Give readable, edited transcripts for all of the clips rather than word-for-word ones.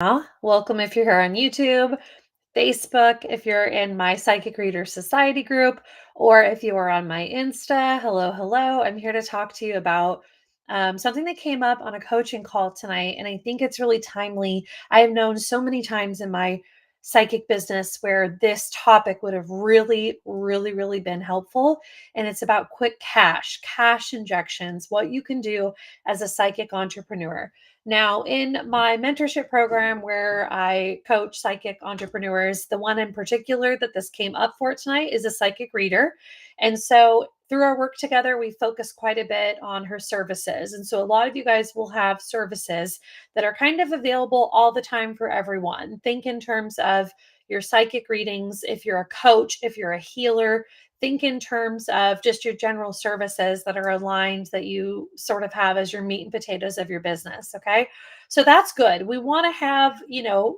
Welcome if you're here on YouTube, Facebook, if you're in my Psychic Reader Society group, or if you are on my Insta. Hello, hello. I'm here to talk to you about something that came up on a coaching call tonight, and I think it's really timely. I have known so many times in my psychic business where this topic would have really, really, really been helpful. And it's about quick cash injections, what you can do as a psychic entrepreneur. Now, in my mentorship program where I coach psychic entrepreneurs, the one in particular that this came up for tonight is a psychic reader. And so through our work together, we focus quite a bit on her services. And so a lot of you guys will have services that are kind of available all the time for everyone. Think in terms of your psychic readings, if you're a coach, if you're a healer, think in terms of just your general services that are aligned that you sort of have as your meat and potatoes of your business. Okay. So that's good. We want to have,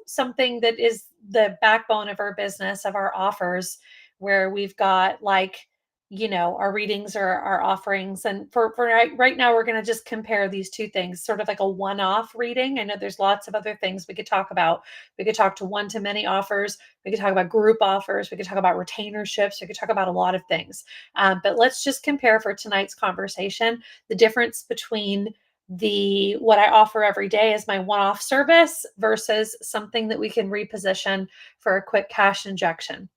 something that is the backbone of our business, of our offers, where we've got like, our readings or our offerings. And for right now, we're going to just compare these two things, sort of like a one-off reading. I know there's lots of other things we could talk about. We could talk to one-to-many offers. We could talk about group offers. We could talk about retainerships. We could talk about a lot of things. But let's just compare for tonight's conversation the difference between the what I offer every day as my one-off service versus something that we can reposition for a quick cash injection.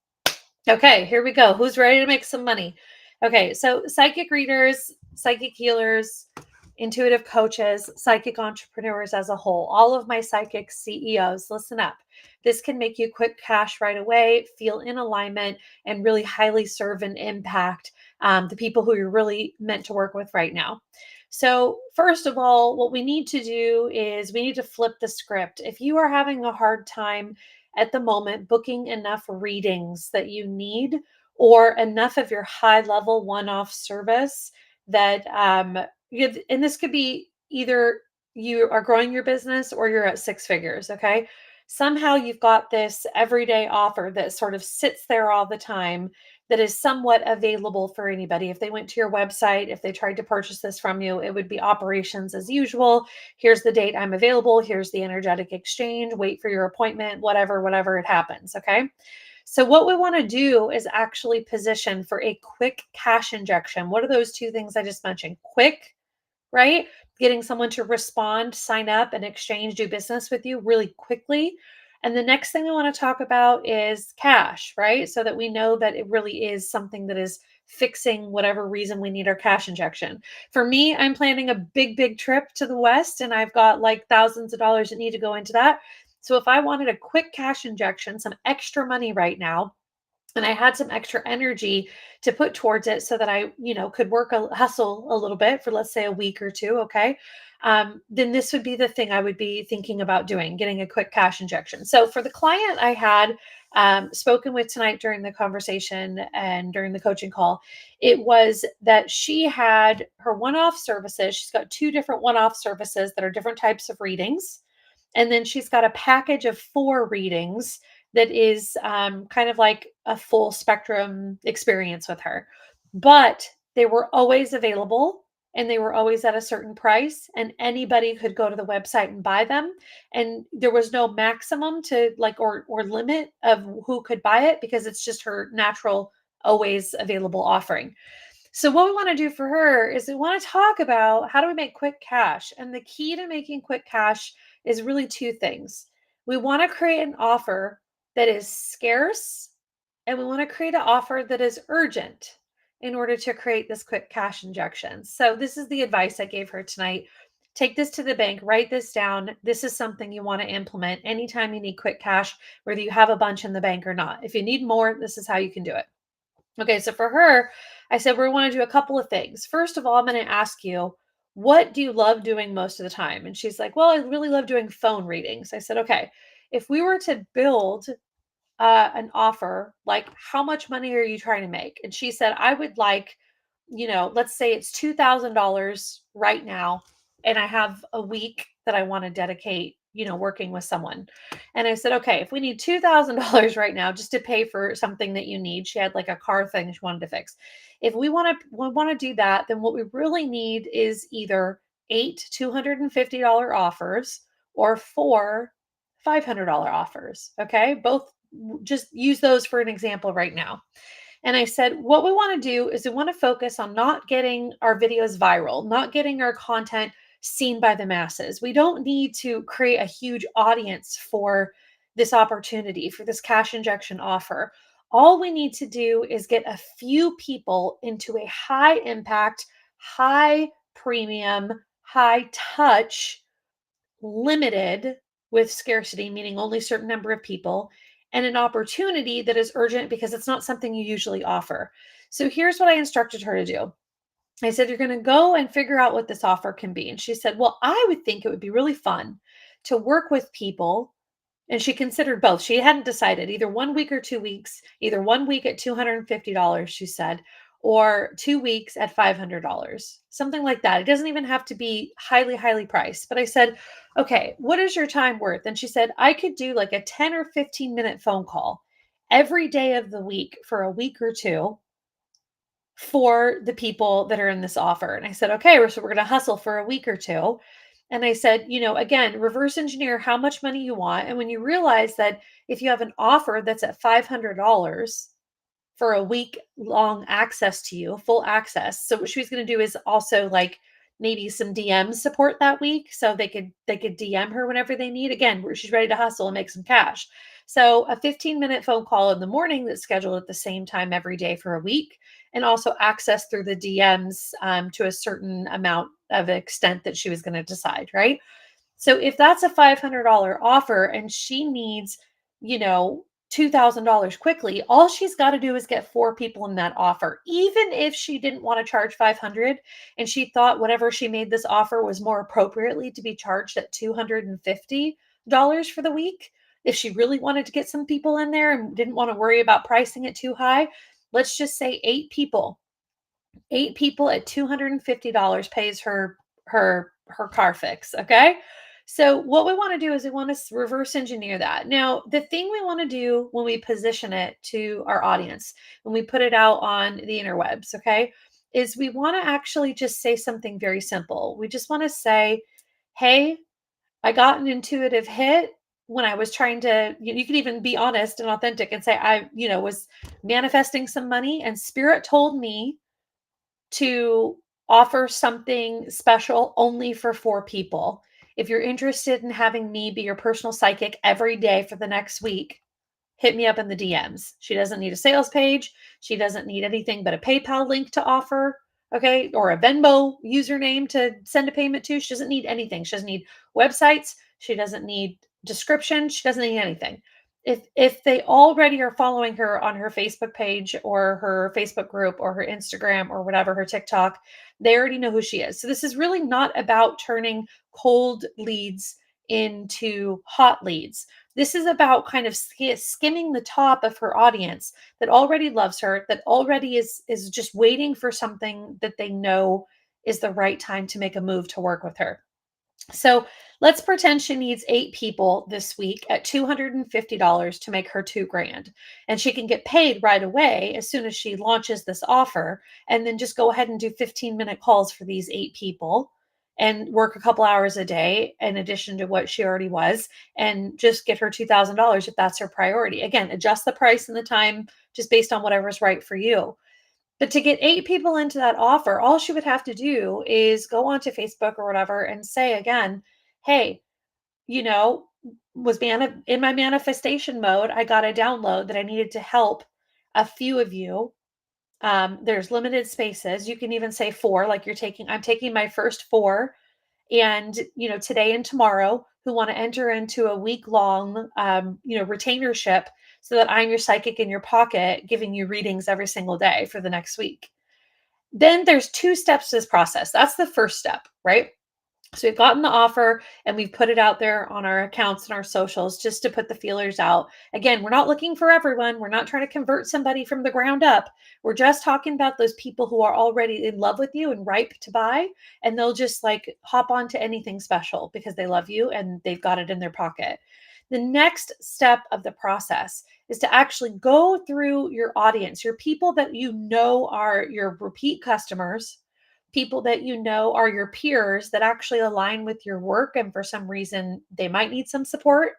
Okay, here we go. Who's ready to make some money? Okay, so psychic readers, psychic healers, intuitive coaches, psychic entrepreneurs as a whole, all of my psychic CEOs, listen up. This can make you quick cash right away, feel in alignment, and really highly serve and impact the people who you're really meant to work with right now. So, first of all, what we need to do is we need to flip the script. If you are having a hard time at the moment booking enough readings that you need or enough of your high level one off service that and this could be either you are growing your business or you're at six figures. Okay, somehow you've got this everyday offer that sort of sits there all the time, that is somewhat available for anybody. If they went to your website, if they tried to purchase this from you, it would be operations as usual. Here's the date I'm available. Here's the energetic exchange. Wait for your appointment, whatever it happens. Okay. So, what we want to do is actually position for a quick cash injection. What are those two things I just mentioned? Quick, right? Getting someone to respond, sign up, and exchange, do business with you really quickly. And the next thing I want to talk about is cash, right? So that we know that it really is something that is fixing whatever reason we need our cash injection. For me, I'm planning a big, big trip to the West, and I've got like thousands of dollars that need to go into that. So if I wanted a quick cash injection, some extra money right now, and I had some extra energy to put towards it so that I, could hustle a little bit for let's say a week or two, okay? Then this would be the thing I would be thinking about doing, getting a quick cash injection. So for the client I had spoken with tonight during the conversation and during the coaching call, it was that she had her one-off services. She's got two different one-off services that are different types of readings. And then she's got a package of four readings that is kind of like a full spectrum experience with her. But they were always available and they were always at a certain price, and anybody could go to the website and buy them. And there was no maximum to like or limit of who could buy it because it's just her natural always available offering. So what we want to do for her is we want to talk about how do we make quick cash? And the key to making quick cash is really two things. We want to create an offer that is scarce, and we want to create an offer that is urgent in order to create this quick cash injection. So this is the advice I gave her tonight. Take this to the bank, write this down. This is something you want to implement anytime you need quick cash, whether you have a bunch in the bank or not. If you need more, this is how you can do it. Okay, so for her, I said, we want to do a couple of things. First of all, I'm going to ask you, what do you love doing most of the time? And she's like, well, I really love doing phone readings. I said, okay, if we were to build an offer, like how much money are you trying to make? And she said, I would like, let's say it's $2,000 right now, and I have a week that I want to dedicate, working with someone. And I said, okay, if we need $2,000 right now just to pay for something that you need, she had like a car thing she wanted to fix. If we want to do that, then what we really need is either eight $250 offers or four $500 offers. Okay. Both, just use those for an example right now. And I said, what we want to do is we want to focus on not getting our videos viral, not getting our content seen by the masses. We don't need to create a huge audience for this opportunity, for this cash injection offer. All we need to do is get a few people into a high impact, high premium, high touch, limited with scarcity, meaning only a certain number of people, and an opportunity that is urgent because it's not something you usually offer. So here's what I instructed her to do. I said, you're going to go and figure out what this offer can be. And she said, well, I would think it would be really fun to work with people. And she considered both. She hadn't decided either 1 week or 2 weeks, either 1 week at $250, she said, or 2 weeks at $500, something like that. It doesn't even have to be highly, highly priced. But I said, okay, what is your time worth? And she said, I could do like a 10 or 15-minute phone call every day of the week for a week or two for the people that are in this offer. And I said, okay, so we're going to hustle for a week or two. And I said, again, reverse engineer how much money you want. And when you realize that if you have an offer that's at $500 for a week long access to you, full access. So what she was going to do is also like maybe some DM support that week so they could DM her whenever they need. Again, where she's ready to hustle and make some cash. So a 15-minute phone call in the morning that's scheduled at the same time every day for a week, and also access through the DMs to a certain amount of extent that she was going to decide, right? So if that's a $500 offer and she needs, $2,000 quickly, all she's got to do is get four people in that offer. Even if she didn't want to charge 500 and she thought whatever she made this offer was more appropriately to be charged at $250 for the week, if she really wanted to get some people in there and didn't want to worry about pricing it too high, let's just say 8 people. 8 people at $250 pays her car fix, okay? So what we want to do is we want to reverse engineer that. Now, the thing we want to do when we position it to our audience, when we put it out on the interwebs, okay, is we want to actually just say something very simple. We just want to say, "Hey, I got an intuitive hit when I was trying to," you can even be honest and authentic and say, "I, was manifesting some money and spirit told me to offer something special only for four people. If you're interested in having me be your personal psychic every day for the next week, hit me up in the DMs." She doesn't need a sales page. She doesn't need anything but a PayPal link to offer, okay, or a Venmo username to send a payment to. She doesn't need anything. She doesn't need websites. She doesn't need description. She doesn't need anything. If they already are following her on her Facebook page or her Facebook group or her Instagram or whatever, her TikTok, they already know who she is. So this is really not about turning cold leads into hot leads. This is about kind of skimming the top of her audience that already loves her, that already is just waiting for something that they know is the right time to make a move to work with her. So let's pretend she needs 8 people this week at $250 to make her 2 grand. And she can get paid right away as soon as she launches this offer, and then just go ahead and do 15-minute calls for these 8 people and work a couple hours a day in addition to what she already was, and just get her $2,000 if that's her priority. Again, adjust the price and the time just based on whatever's right for you. But to get 8 people into that offer, all she would have to do is go onto Facebook or whatever and say again, "Hey, you know, in my manifestation mode, I got a download that I needed to help a few of you. There's limited spaces. You can even say four, like I'm taking my first four, and today and tomorrow, who want to enter into a week long retainership, so that I'm your psychic in your pocket giving you readings every single day for the next week." Then there's 2 steps to this process. That's the first step, right? So we've gotten the offer and we've put it out there on our accounts and our socials just to put the feelers out. Again, we're not looking for everyone. We're not trying to convert somebody from the ground up. We're just talking about those people who are already in love with you and ripe to buy. And they'll just like hop onto anything special because they love you and they've got it in their pocket. The next step of the process is to actually go through your audience, your people that you know are your repeat customers, people that you know are your peers that actually align with your work and for some reason they might need some support,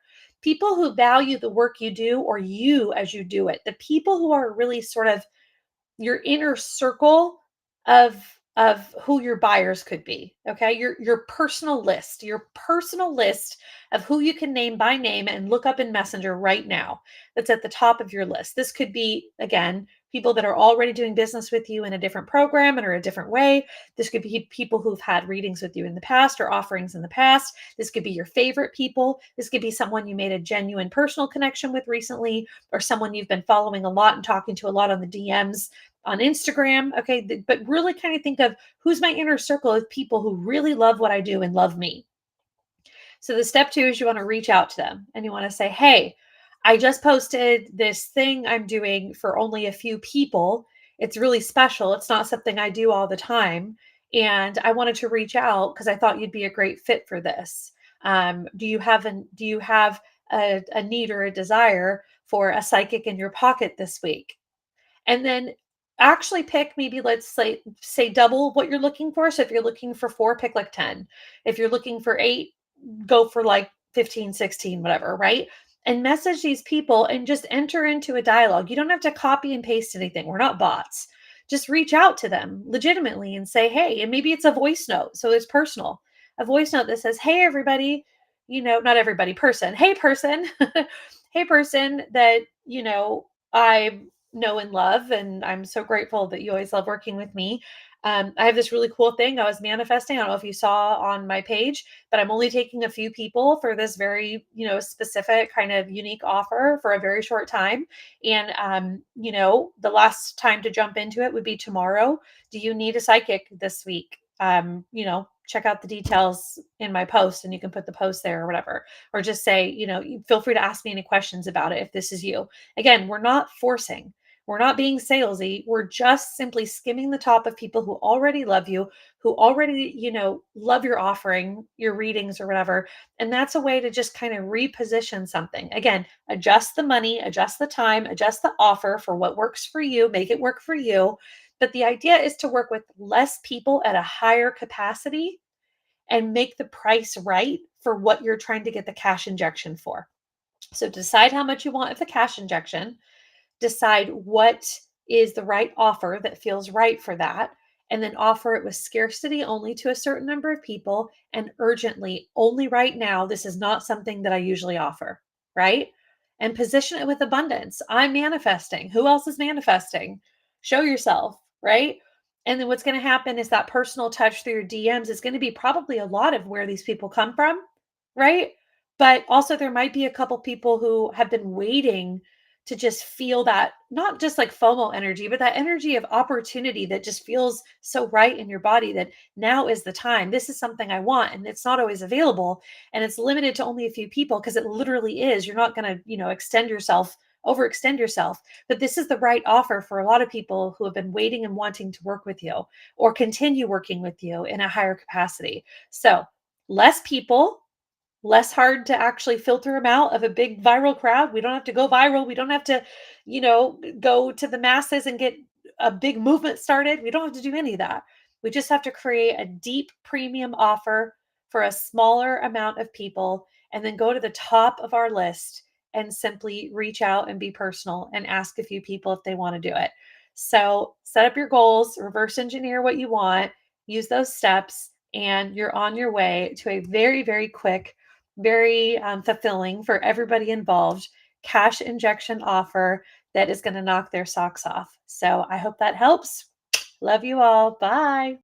people who value the work you do or you as you do it, the people who are really sort of your inner circle of who your buyers could be. Okay, your personal list of who you can name by name and look up in Messenger right now. That's at the top of your list. This could be, again, people that are already doing business with you in a different program and or a different way. This could be people who've had readings with you in the past or offerings in the past. This could be your favorite people. This could be someone you made a genuine personal connection with recently, or someone you've been following a lot and talking to a lot on the DMs on Instagram. Okay. But really kind of think of who's my inner circle of people who really love what I do and love me. So the step two is you want to reach out to them and you want to say, hey, I just posted this thing I'm doing for only a few people. It's really special. It's not something I do all the time. And I wanted to reach out because I thought you'd be a great fit for this. Do you have a need or a desire for a psychic in your pocket this week? And then actually pick, maybe let's say double what you're looking for. So if you're looking for 4, pick like 10. If you're looking for 8, go for like 15, 16, whatever, right? And message these people and just enter into a dialogue. You don't have to copy and paste anything. We're not bots. Just reach out to them legitimately and say, hey, and maybe it's a voice note. So it's personal. A voice note that says, hey, everybody, not everybody, person. Hey, person. Hey, person that, I know and love. And I'm so grateful that you always love working with me. I have this really cool thing I was manifesting. I don't know if you saw on my page, but I'm only taking a few people for this very, specific kind of unique offer for a very short time. And, the last time to jump into it would be tomorrow. Do you need a psychic this week? Check out the details in my post and you can put the post there or whatever, or just say, feel free to ask me any questions about it if this is you. Again, we're not forcing. We're not being salesy. We're just simply skimming the top of people who already love you, who already, love your offering, your readings or whatever. And that's a way to just kind of reposition something. Again, adjust the money, adjust the time, adjust the offer for what works for you, make it work for you. But the idea is to work with less people at a higher capacity and make the price right for what you're trying to get the cash injection for. So decide how much you want of the cash injection, decide what is the right offer that feels right for that, and then offer it with scarcity only to a certain number of people and urgently only right now. This is not something that I usually offer, right? And position it with abundance. I'm manifesting. Who else is manifesting? Show yourself, right? And then what's going to happen is that personal touch through your DMs is going to be probably a lot of where these people come from, right? But also, there might be a couple people who have been waiting to just feel that, not just like FOMO energy, but that energy of opportunity that just feels so right in your body that now is the time. This is something I want. And it's not always available. And it's limited to only a few people because it literally is. You're not going to, extend yourself, overextend yourself. But this is the right offer for a lot of people who have been waiting and wanting to work with you or continue working with you in a higher capacity. So less people, less hard to actually filter them out of a big viral crowd. We don't have to go viral. We don't have to, go to the masses and get a big movement started. We don't have to do any of that. We just have to create a deep premium offer for a smaller amount of people and then go to the top of our list and simply reach out and be personal and ask a few people if they want to do it. So set up your goals, reverse engineer what you want, use those steps, and you're on your way to a very, very quick, very fulfilling for everybody involved cash injection offer that is going to knock their socks off. So I hope that helps. Love you all. Bye.